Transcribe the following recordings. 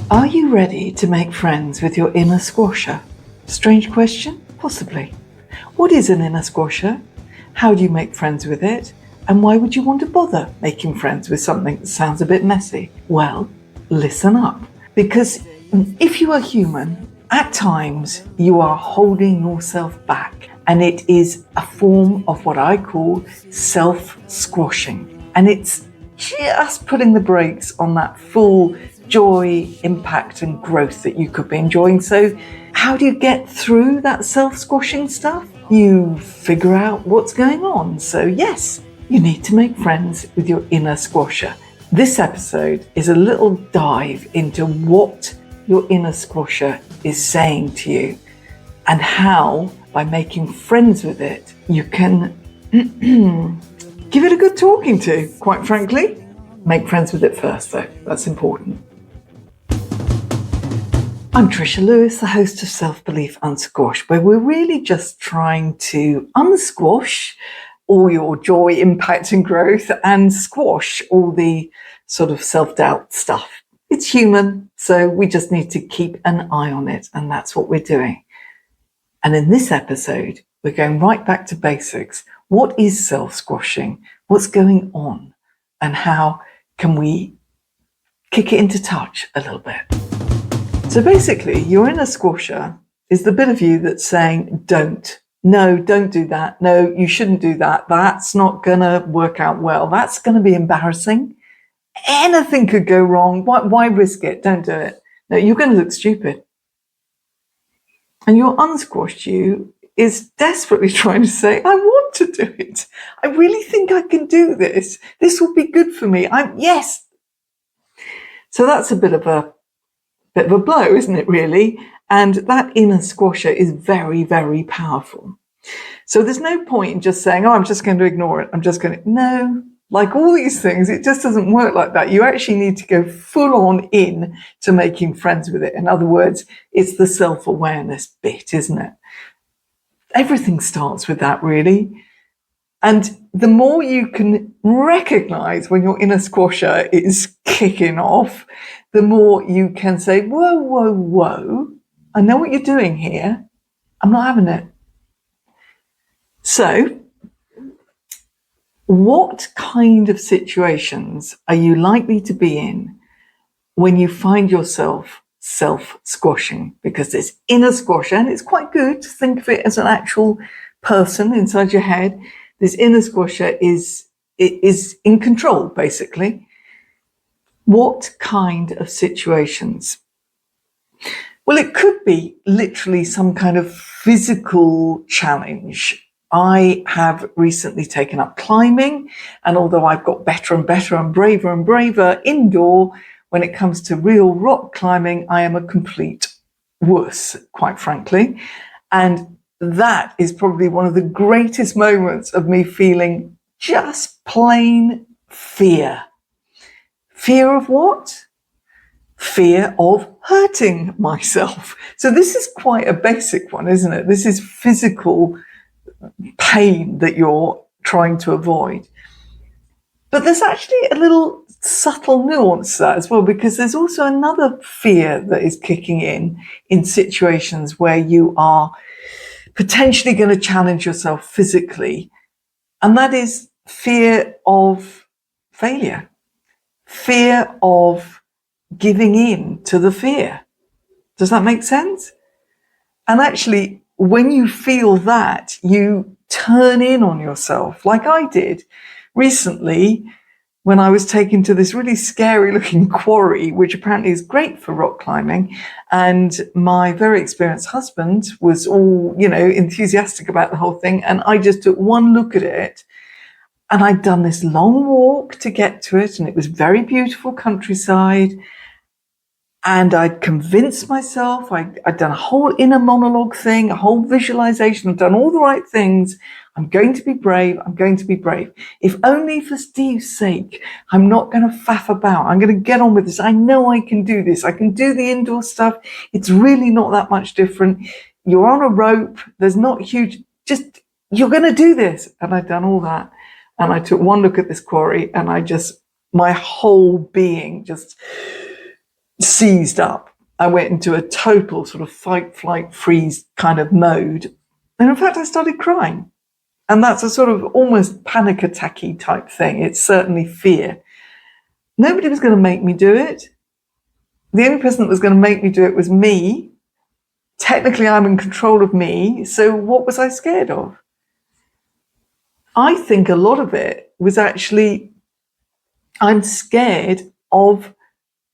Are you ready to make friends with your inner squasher? Strange question? Possibly. What is an inner squasher? How do you make friends with it? And why would you want to bother making friends with something that sounds a bit messy? Well, listen up. Because if you are human, at times you are holding yourself back. And it is a form of what I call self-squashing. And it's just putting the brakes on that full joy, impact, and growth that you could be enjoying. So how do you get through that self-squashing stuff? You figure out what's going on. So yes, you need to make friends with your inner squasher. This episode is a little dive into what your inner squasher is saying to you and how, by making friends with it, you can give it a good talking to, quite frankly. Make friends with it first, though. That's important. I'm Trisha Lewis, the host of Self-Belief Unsquashed, where we're really just trying to unsquash all your joy, impact and growth and squash all the sort of self-doubt stuff. It's human, so we just need to keep an eye on it, and that's what we're doing. And in this episode, we're going right back to basics. What is self-squashing? What's going on? And how can we kick it into touch a little bit? So basically, your inner squasher is the bit of you that's saying, don't do that. No, you shouldn't do that. That's not going to work out well. That's going to be embarrassing. Anything could go wrong. Why risk it? Don't do it. No, you're going to look stupid. And your unsquashed you is desperately trying to say, I want to do it. I really think I can do this. This will be good for me. Yes. So that's a bit of a blow, isn't it, really? And that inner squasher is very, very powerful. So there's no point in just saying, I'm just going to ignore it. No, like all these things, it just doesn't work like that. You actually need to go full on in to making friends with it. In other words, it's the self-awareness bit, isn't it? Everything starts with that, really. And the more you can recognize when your inner squasher is kicking off, the more you can say, whoa, I know what you're doing here. I'm not having it. So, what kind of situations are you likely to be in when you find yourself self-squashing? Because this inner squasher, and it's quite good to think of it as an actual person inside your head. This inner squasher is in control, basically. What kind of situations? Well, it could be literally some kind of physical challenge. I have recently taken up climbing, and although I've got better and better and braver indoor, when it comes to real rock climbing, I am a complete wuss, quite frankly. And that is probably one of the greatest moments of me feeling just plain fear. Fear of what? Fear of hurting myself. So this is quite a basic one, isn't it? This is physical pain that you're trying to avoid. But there's actually a little subtle nuance to that as well, because there's also another fear that is kicking in situations where you are potentially going to challenge yourself physically. And that is fear of failure, fear of giving in to the fear. Does that make sense? And actually, when you feel that, you turn in on yourself, like I did recently when I was taken to this really scary looking quarry, which apparently is great for rock climbing. And my very experienced husband was all, enthusiastic about the whole thing. And I just took one look at it, and I'd done this long walk to get to it. And it was very beautiful countryside. And I'd convinced myself, I'd done a whole inner monologue thing, a whole visualization, I'd done all the right things. I'm going to be brave. If only for Steve's sake, I'm not going to faff about. I'm going to get on with this. I know I can do this. I can do the indoor stuff. It's really not that much different. You're on a rope. There's not huge, you're going to do this. And I'd done all that. And I took one look at this quarry, and my whole being just seized up. I went into a total sort of fight, flight, freeze kind of mode. And in fact, I started crying. And that's a sort of almost panic attack-y type thing. It's certainly fear. Nobody was going to make me do it. The only person that was going to make me do it was me. Technically, I'm in control of me. So what was I scared of? I think a lot of it was actually, I'm scared of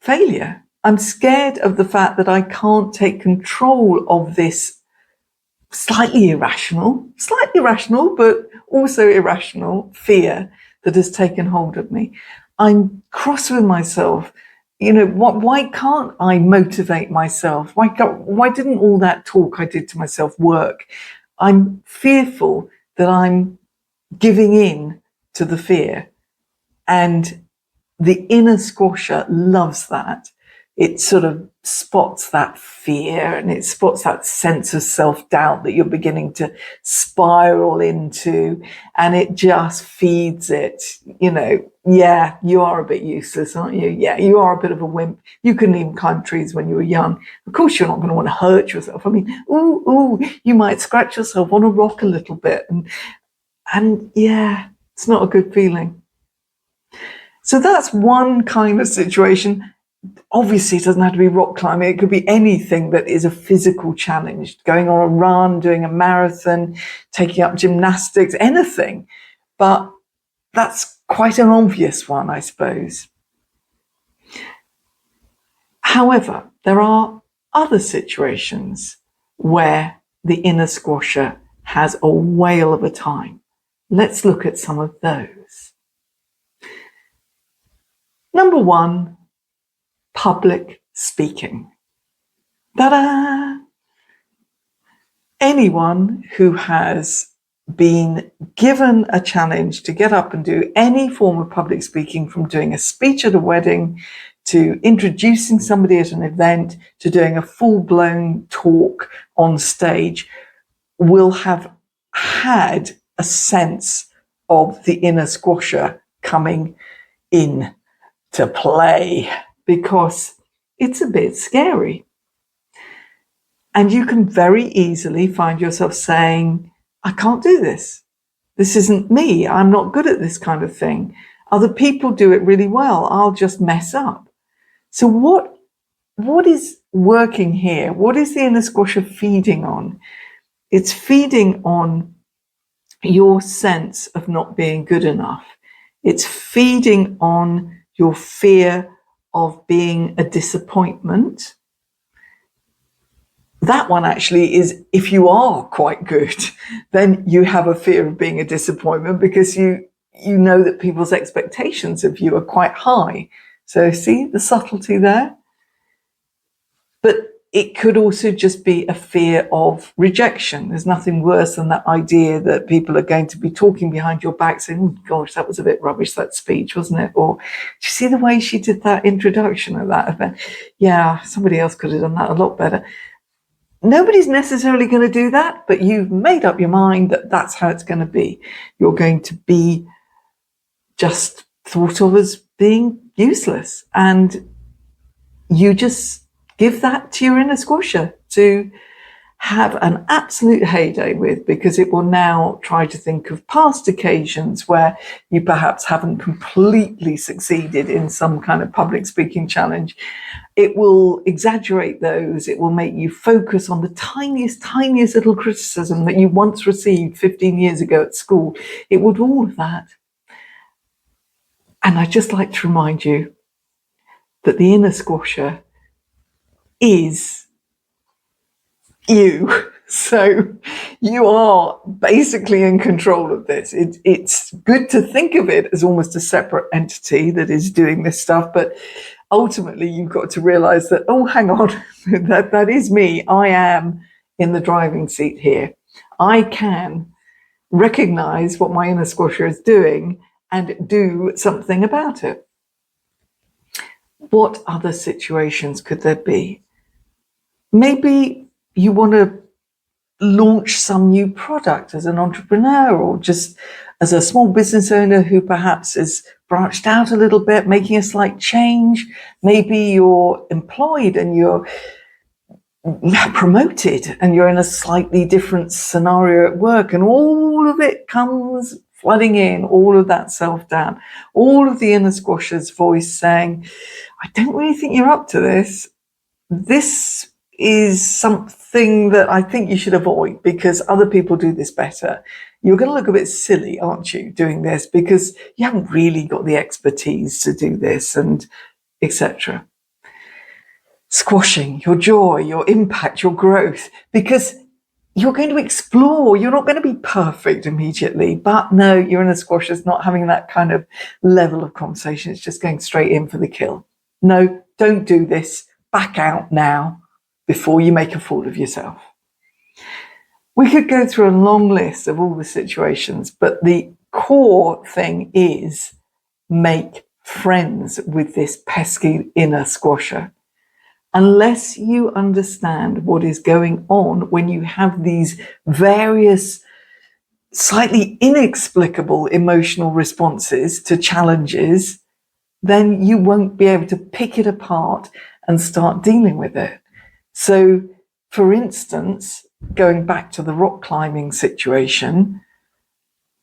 failure. I'm scared of the fact that I can't take control of this slightly irrational, but also irrational fear that has taken hold of me. I'm cross with myself. Why can't I motivate myself? Why didn't all that talk I did to myself work? I'm fearful that I'm giving in to the fear. And the inner squasher loves that. It sort of spots that fear and it spots that sense of self-doubt that you're beginning to spiral into, and it just feeds it. Yeah, you are a bit useless, aren't you? Yeah, you are a bit of a wimp. You couldn't even climb trees when you were young. Of course, you're not going to want to hurt yourself. I mean, you might scratch yourself on a rock a little bit. And yeah, it's not a good feeling. So that's one kind of situation. Obviously, it doesn't have to be rock climbing. It could be anything that is a physical challenge, going on a run, doing a marathon, taking up gymnastics, anything. But that's quite an obvious one, I suppose. However, there are other situations where the inner squasher has a whale of a time. Let's look at some of those. Number one, public speaking. Ta-da! Anyone who has been given a challenge to get up and do any form of public speaking, from doing a speech at a wedding to introducing somebody at an event to doing a full-blown talk on stage, will have had a sense of the inner squasher coming in to play, because it's a bit scary. And you can very easily find yourself saying, I can't do this. This isn't me. I'm not good at this kind of thing. Other people do it really well. I'll just mess up. So what is working here? What is the inner squasher feeding on? It's feeding on your sense of not being good enough. It's feeding on your fear of being a disappointment. That one actually is, if you are quite good, then you have a fear of being a disappointment because you know that people's expectations of you are quite high. So see the subtlety there? But it could also just be a fear of rejection. There's nothing worse than that idea that people are going to be talking behind your back saying, oh, gosh, that was a bit rubbish, that speech, wasn't it? Or, do you see the way she did that introduction at that event? Yeah, somebody else could have done that a lot better. Nobody's necessarily going to do that, but you've made up your mind that that's how it's going to be. You're going to be just thought of as being useless. And you just give that to your inner squasher to have an absolute heyday with, because it will now try to think of past occasions where you perhaps haven't completely succeeded in some kind of public speaking challenge. It will exaggerate those. It will make you focus on the tiniest little criticism that you once received 15 years ago at school. It will do all of that. And I'd just like to remind you that the inner squasher is you. So you are basically in control of this. It's good to think of it as almost a separate entity that is doing this stuff, but ultimately you've got to realize that, oh, hang on, that is me. I am in the driving seat here. I can recognize what my inner squasher is doing and do something about it. What other situations could there be? Maybe you want to launch some new product as an entrepreneur, or just as a small business owner who perhaps is branched out a little bit, making a slight change. Maybe you're employed and you're promoted and you're in a slightly different scenario at work, and all of it comes flooding in, all of that self-doubt, all of the inner squasher's voice saying, I don't really think you're up to this. This is something that I think you should avoid because other people do this better. You're going to look a bit silly, aren't you, doing this because you haven't really got the expertise to do this, and etc. Squashing your joy, your impact, your growth, because you're going to explore. You're not going to be perfect immediately, but no, your inner squasher's not having that kind of level of conversation. It's just going straight in for the kill. No, don't do this. Back out now before you make a fool of yourself. We could go through a long list of all the situations, but the core thing is make friends with this pesky inner squasher. Unless you understand what is going on when you have these various slightly inexplicable emotional responses to challenges, then you won't be able to pick it apart and start dealing with it. So, for instance, going back to the rock climbing situation,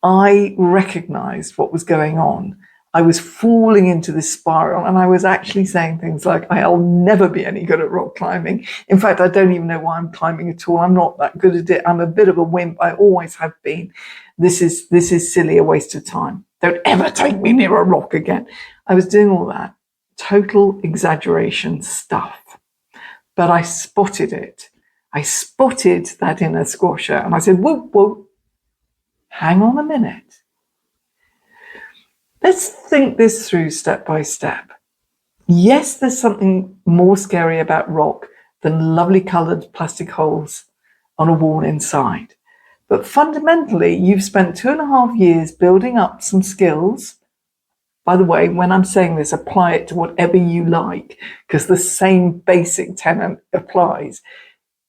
I recognized what was going on. I was falling into this spiral, and I was actually saying things like, I'll never be any good at rock climbing. In fact, I don't even know why I'm climbing at all. I'm not that good at it. I'm a bit of a wimp. I always have been. This is silly, a waste of time. Don't ever take me near a rock again. I was doing all that total exaggeration stuff, but I spotted it. I spotted that inner squasher, and I said, whoa, whoa, hang on a minute. Let's think this through step by step. Yes, there's something more scary about rock than lovely coloured plastic holes on a wall inside. But fundamentally, you've spent 2.5 years building up some skills. By the way, when I'm saying this, apply it to whatever you like, because the same basic tenet applies.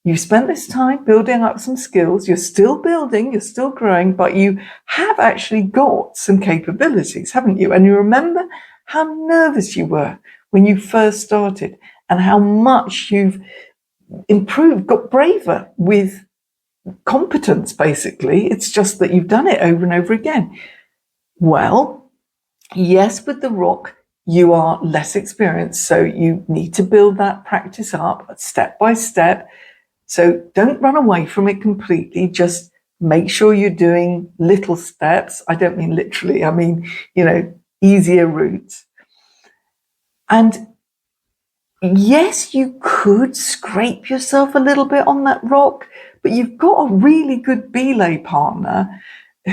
You spent this time building up some skills. You're still building, you're still growing, but you have actually got some capabilities, haven't you? And you remember how nervous you were when you first started and how much you've improved, got braver with competence, basically. It's just that you've done it over and over again. Well, yes, with the rock, you are less experienced, so you need to build that practice up step by step. So don't run away from it completely. Just make sure you're doing little steps. I don't mean literally. I mean, easier routes. And yes, you could scrape yourself a little bit on that rock, but you've got a really good belay partner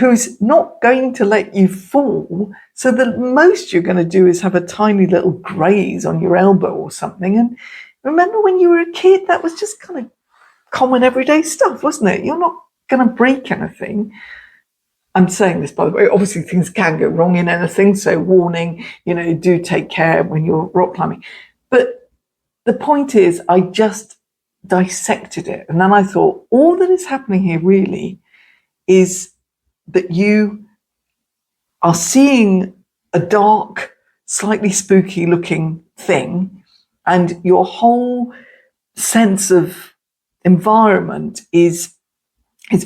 who's not going to let you fall. So the most you're going to do is have a tiny little graze on your elbow or something. And remember when you were a kid, that was just kind of common everyday stuff, wasn't it? You're not going to break anything. I'm saying this, by the way, obviously things can go wrong in anything, so warning, do take care when you're rock climbing. But the point is, I just dissected it, and then I thought, all that is happening here really is that you are seeing a dark, slightly spooky looking thing, and your whole sense of environment is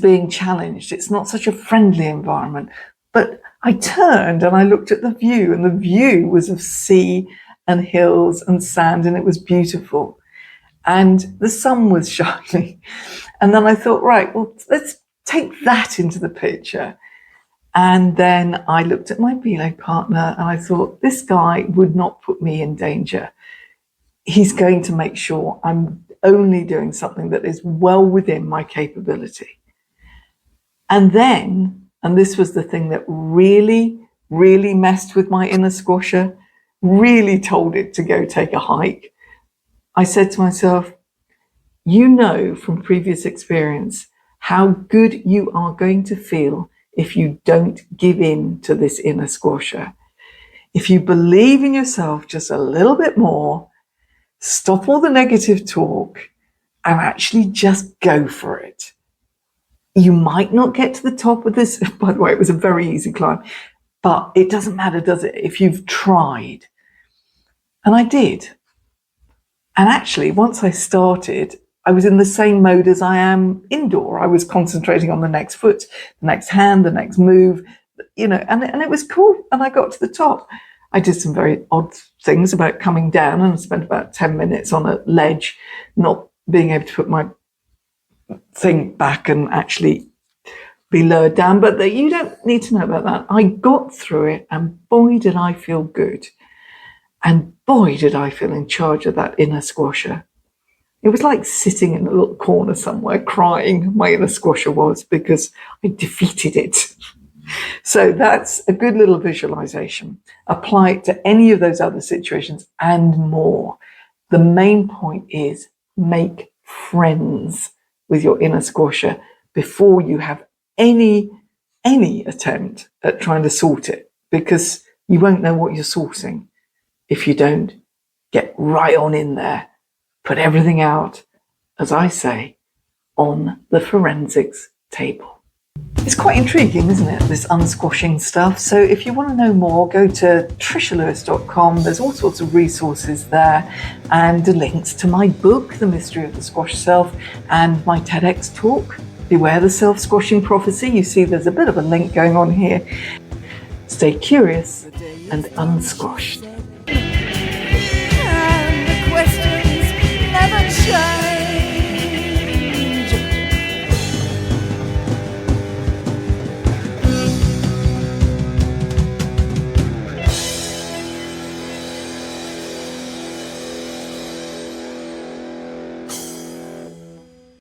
being challenged. It's not such a friendly environment. But I turned and I looked at the view, and the view was of sea and hills and sand, and it was beautiful. And the sun was shining. And then I thought, right, well, let's take that into the picture. And then I looked at my belay partner and I thought, this guy would not put me in danger. He's going to make sure I'm only doing something that is well within my capability. And then, and this was the thing that really, really messed with my inner squasher, really told it to go take a hike. I said to myself, you know from previous experience how good you are going to feel if you don't give in to this inner squasher. If you believe in yourself just a little bit more, stop all the negative talk, and actually just go for it. You might not get to the top of this. By the way, it was a very easy climb. But it doesn't matter, does it, if you've tried? And I did. And actually, once I started, I was in the same mode as I am indoor. I was concentrating on the next foot, the next hand, the next move, and it was cool. And I got to the top. I did some very odd things about coming down, and I spent about 10 minutes on a ledge, not being able to put my thing back and actually be lowered down. But you don't need to know about that. I got through it, and boy, did I feel good. And boy, did I feel in charge of that inner squasher. It was like sitting in a little corner somewhere crying, my inner squasher was, because I defeated it. So that's a good little visualization. Apply it to any of those other situations and more. The main point is make friends with your inner squasher before you have any attempt at trying to sort it, because you won't know what you're sorting if you don't get right on in there. Put everything out, as I say, on the forensics table. It's quite intriguing, isn't it, this unsquashing stuff? So if you want to know more, go to trishalewis.com. There's all sorts of resources there and links to my book, The Mystery of the Squashed Self, and my TEDx talk, Beware the Self-Squashing Prophecy. You see there's a bit of a link going on here. Stay curious and unsquashed. And the questions never change.